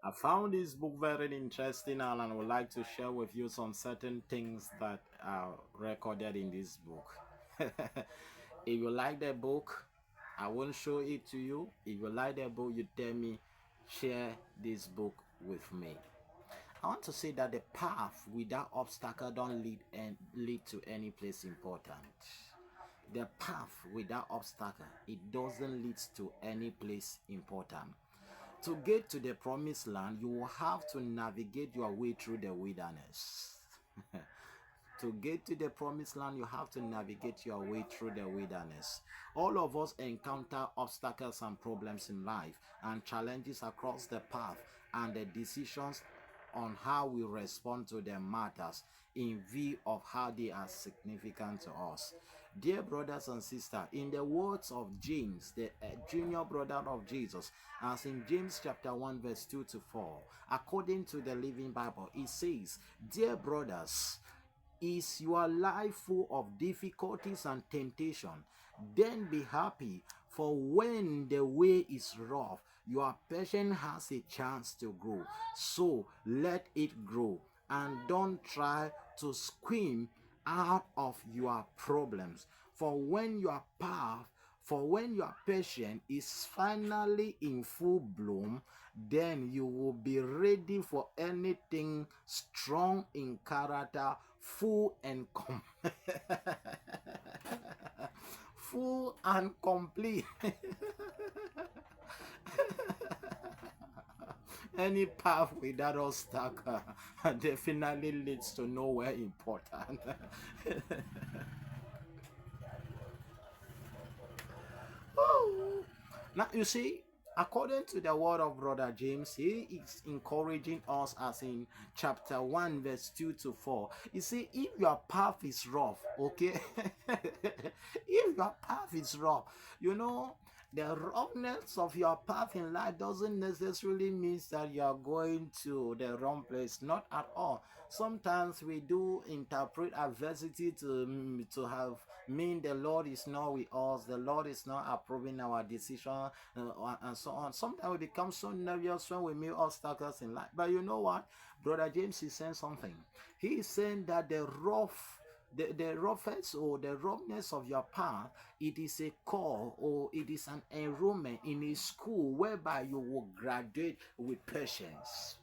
I found this book very interesting and I would like to share with you some certain things that are recorded in this book. If you like the book, I won't show it to you. If you like the book, you tell me, share this book with me. I want to say that the path without obstacle don't lead to any place important. The path without obstacle, it doesn't lead to any place important. To get to the promised land, you will have to navigate your way through the wilderness. To get to the promised land, you have to navigate your way through the wilderness. All of us encounter obstacles and problems in life and challenges across the path, and the decisions on how we respond to them matters in view of how they are significant to us. Dear brothers and sisters, in the words of James, the junior brother of Jesus, as in James chapter 1, verse 2 to 4, according to the Living Bible, it says, dear brothers, is your life full of difficulties and temptation? Then be happy, for when the way is rough, your patience has a chance to grow. So let it grow and don't try to scream out of your problems. For when your patience is finally in full bloom, then you will be ready for anything, strong in character, full and full and complete. Any path without obstacle definitely leads to nowhere important. Oh. Now you see, according to the word of Brother James, he is encouraging us as in chapter 1, verse 2 to 4. You see, if your path is rough, okay, if your path is rough, the roughness of your path in life doesn't necessarily mean that you are going to the wrong place. Not at all. Sometimes we do interpret adversity to have mean the Lord is not with us, the Lord is not approving our decision, and so on. Sometimes we become so nervous when we meet obstacles in life. But you know what? Brother James is saying something. He is saying that the roughest or the roughness of your path, it is a call or it is an enrollment in a school whereby you will graduate with patience.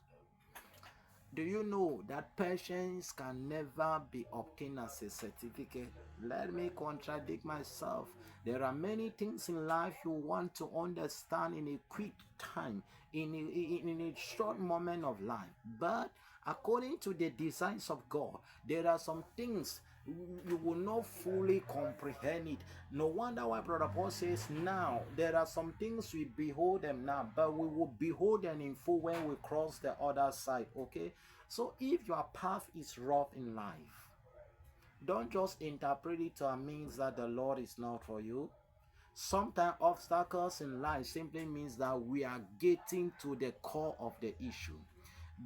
Do you know that patience can never be obtained as a certificate? Let me contradict myself. There are many things in life you want to understand in a quick time, in a short moment of life. But according to the designs of God, there are some things you will not fully comprehend it. No wonder why Brother Paul says, now there are some things we behold them now, but we will behold them in full when we cross the other side. Okay, so if your path is rough in life, don't just interpret it to mean that the Lord is not for you. Sometimes obstacles in life simply means that we are getting to the core of the issue,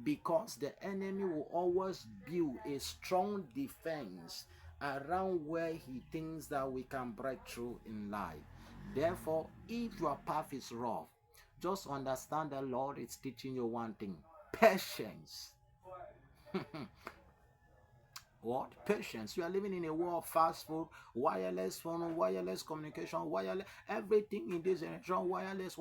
because the enemy will always build a strong defense around where he thinks that we can break through in life. Therefore, if your path is rough, just understand the Lord is teaching you one thing: patience. What? Patience. You are living in a world of fast food, wireless phone, wireless communication, wireless everything in this generation, wireless,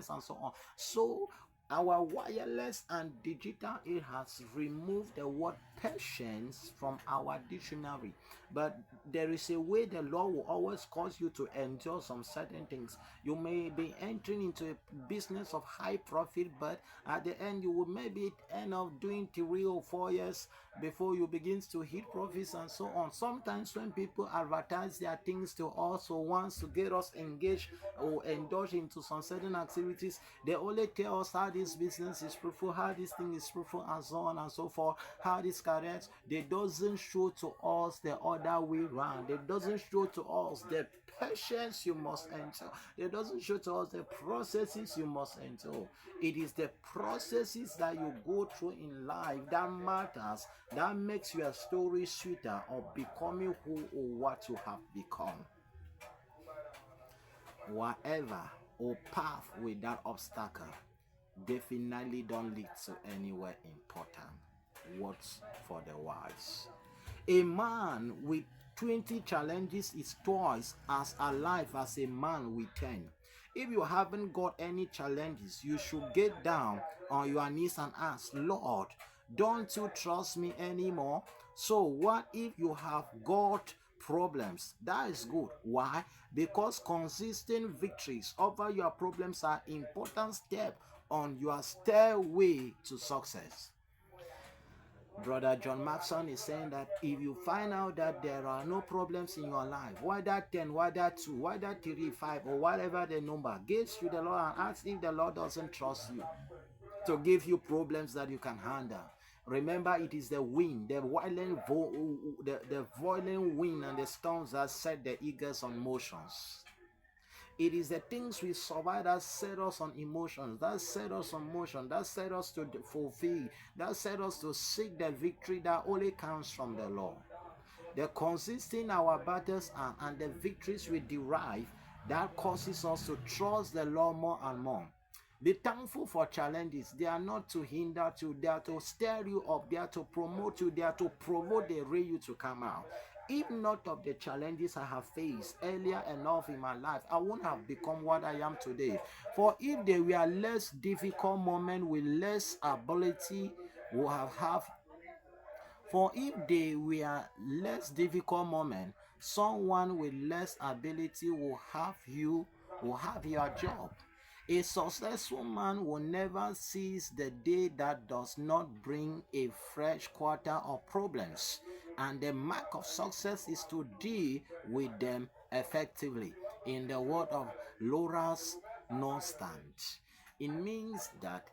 and so on. So our wireless and digital, it has removed the word patience from our dictionary. But there is a way the law will always cause you to endure some certain things. You may be entering into a business of high profit, but at the end you will maybe end up doing 3 or 4 years before you begin to hit profits and so on. Sometimes when people advertise their things to us or wants to get us engaged or indulge into some certain activities, they only tell us how this business is fruitful, how this thing is fruitful, and so on and so forth, how this careers. They doesn't show to us the other way around. It doesn't show to us the patience you must enter. It doesn't show to us the processes you must enter. It is the processes that you go through in life that matters, that makes your story sweeter of becoming who or what you have become. Whatever or path without obstacle, definitely don't lead to anywhere important. Words for the wise. A man with 20 challenges is twice as alive as a man with 10. If you haven't got any challenges, you should get down on your knees and ask, Lord, don't you trust me anymore? So, what if you have got problems? That is good. Why? Because consistent victories over your problems are important step on your stairway to success. Brother John Maxson is saying that if you find out that there are no problems in your life, whether 10, whether 2, whether 3, 5, or whatever the number, gaze to the Lord and ask if the Lord doesn't trust you to give you problems that you can handle. Remember, it is the wind, the violent wind and the storms that set the eagles on motions. It is the things we survive that set us on emotions, that set us on motion, that set us to fulfill, that set us to seek the victory that only comes from the Lord. The consisting our battles and the victories we derive that causes us to trust the Lord more and more. Be thankful for challenges. They are not to hinder you, they are to stir you up, they are to promote you, they are to provoke the real you to come out. If not of the challenges I have faced earlier enough in my life, I wouldn't have become what I am today. For if they were less difficult moments with less ability, would have for if they were less difficult moments, someone with less ability will have your job. A successful man will never seize the day that does not bring a fresh quarter of problems, and the mark of success is to deal with them effectively. In the word of Laura's Norstand, it means that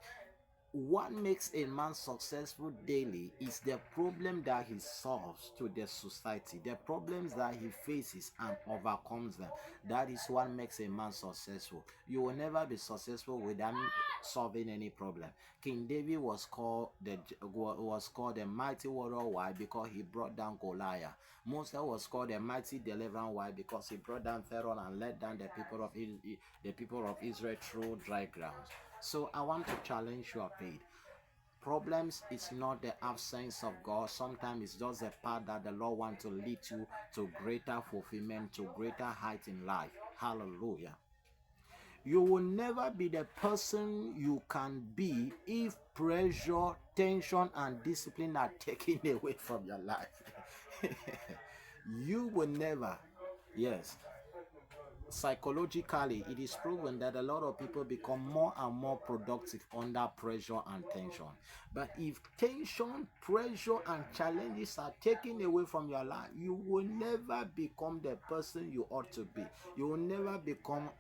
what makes a man successful daily is the problem that he solves to the society, the problems that he faces and overcomes them. That is what makes a man successful. You will never be successful without solving any problem. King David was called the mighty warrior. Why? Because he brought down Goliath. Moses was called the mighty deliverer. Why? Because he brought down Pharaoh and led down the people of Israel through dry grounds. So I want to challenge your faith. Problems is not the absence of God. Sometimes it's just the path that the Lord wants to lead you to greater fulfillment, to greater height in life. Hallelujah. You will never be the person you can be if pressure, tension, and discipline are taken away from your life. You will never. Yes. Psychologically, it is proven that a lot of people become more and more productive under pressure and tension. But if tension, pressure, and challenges are taken away from your life, you will never become the person you ought to be. You will never become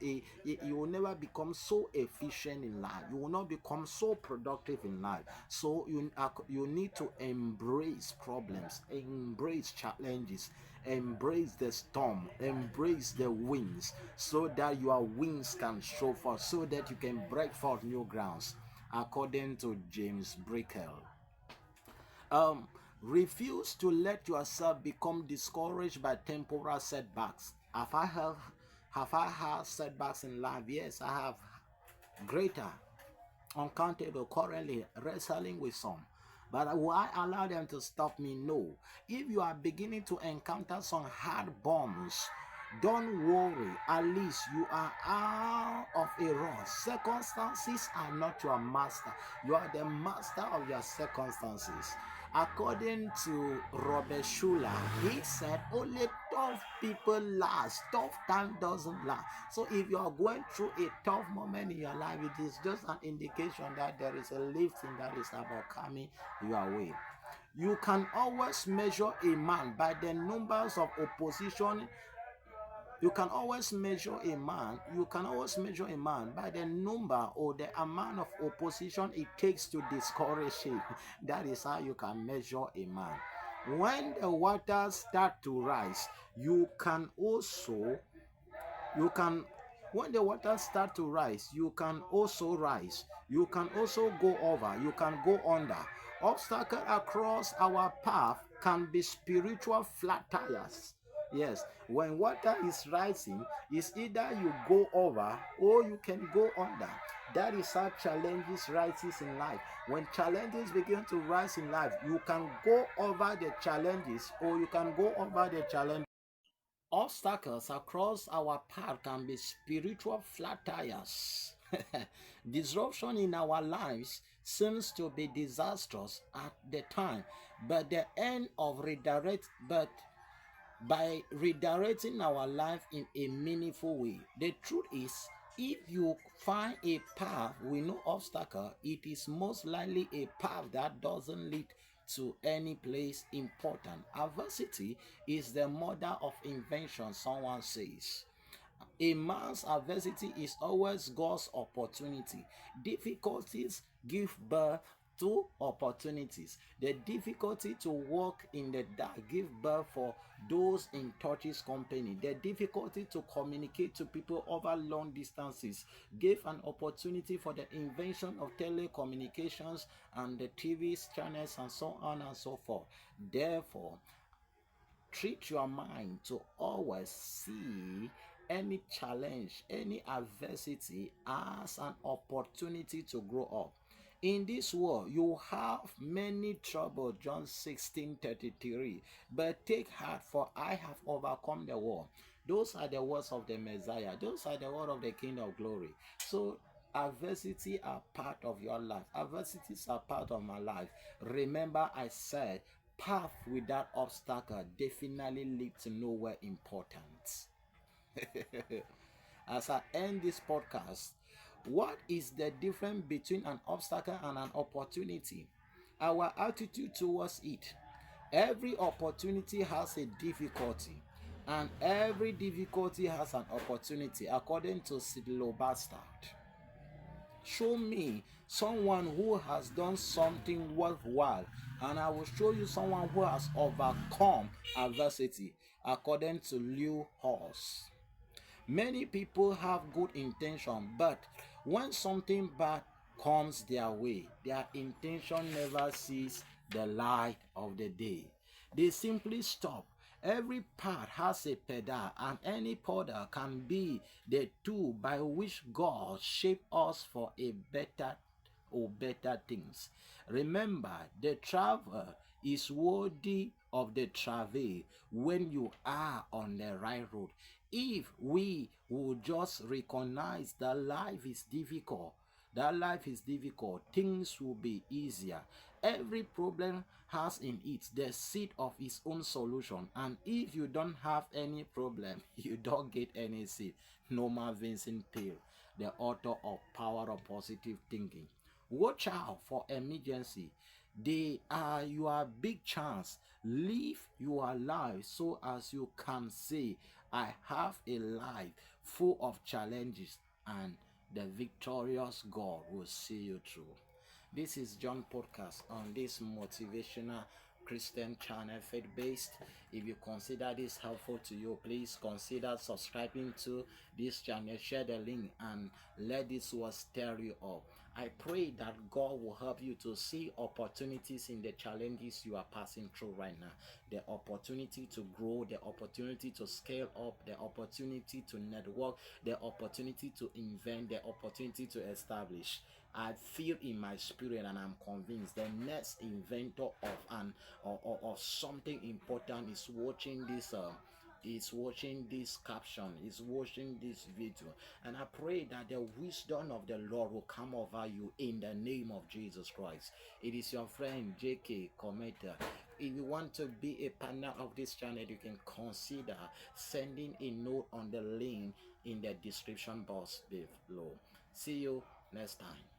so efficient in life. You will not become so productive in life. So you need to embrace problems, embrace challenges, embrace the storm, embrace the winds, so that your wings can show forth, so that you can break forth new grounds, according to James Brickell. Refuse to let yourself become discouraged by temporal setbacks. Have I had setbacks in life? Yes, I have. Greater, uncountable, currently wrestling with some. But will I allow them to stop me? No. If you are beginning to encounter some hard bombs, don't worry. At least you are out of a run. Circumstances are not your master. You are the master of your circumstances. According to Robert Schuller, he said only tough people last. Tough time doesn't last. So if you are going through a tough moment in your life, it is just an indication that there is a lifting that is about coming your way. You can always measure a man by the numbers of opposition. You can always measure a man by the number or the amount of opposition it takes to discourage him. That is how you can measure a man. When the waters start to rise, when the waters start to rise, you can also rise. You can also go over. You can go under. Obstacles across our path can be spiritual flat tires. Yes, when water is rising, it's either you go over or you can go under. That is how challenges rises in life. When challenges begin to rise in life, you can go over the challenges or you can go over the challenge. Obstacles across our path can be spiritual flat tires. Disruption in our lives seems to be disastrous at the time, but the end of redirect but by redirecting our life in a meaningful way. The truth is, if you find a path with no obstacle, it is most likely a path that doesn't lead to any place important. Adversity is the mother of invention, someone says. A man's adversity is always God's opportunity. Difficulties give birth to opportunities. The difficulty to walk in the dark give birth for those in touch's company. The difficulty to communicate to people over long distances gave an opportunity for the invention of telecommunications and the TV channels and so on and so forth. Therefore, treat your mind to always see any challenge, any adversity as an opportunity to grow up. In this world, you have many trouble, John 16:33. But take heart, for I have overcome the world. Those are the words of the Messiah. Those are the words of the King of Glory. So adversity are part of your life. Adversities are part of my life. Remember, I said path without obstacle definitely lead to nowhere important. As I end this podcast, what is the difference between an obstacle and an opportunity? Our attitude towards it. Every opportunity has a difficulty, and every difficulty has an opportunity, according to Sidlow Bastard. Show me someone who has done something worthwhile, and I will show you someone who has overcome adversity, according to Lew Hawes. Many people have good intention, but when something bad comes their way, their intention never sees the light of the day. They simply stop. Every part has a pedal, and any pedal can be the tool by which God shaped us for a better or better things. Remember, the traveler is worthy of the travel when you are on the right road. If we would just recognize that life is difficult, things will be easier. Every problem has in it the seed of its own solution, and if you don't have any problem, you don't get any seed. Norman Vincent Peale, the author of Power of Positive Thinking. Watch out for emergency. They are your big chance. Live your life so as you can say, I have a life full of challenges, and the victorious God will see you through. This is John Podcast on this motivational Christian channel, faith based. If you consider this helpful to you, please consider subscribing to this channel, share the link, and let this word stir you up. I pray that God will help you to see opportunities in the challenges you are passing through right now. The opportunity to grow, the opportunity to scale up, the opportunity to network, the opportunity to invent, the opportunity to establish. I feel in my spirit, and I'm convinced the next inventor of an or something important is watching this caption, is watching this video, and I pray that the wisdom of the Lord will come over you in the name of Jesus Christ. It is your friend JK Cometa. If you want to be a partner of this channel, you can consider sending a note on the link in the description box below. See you next time.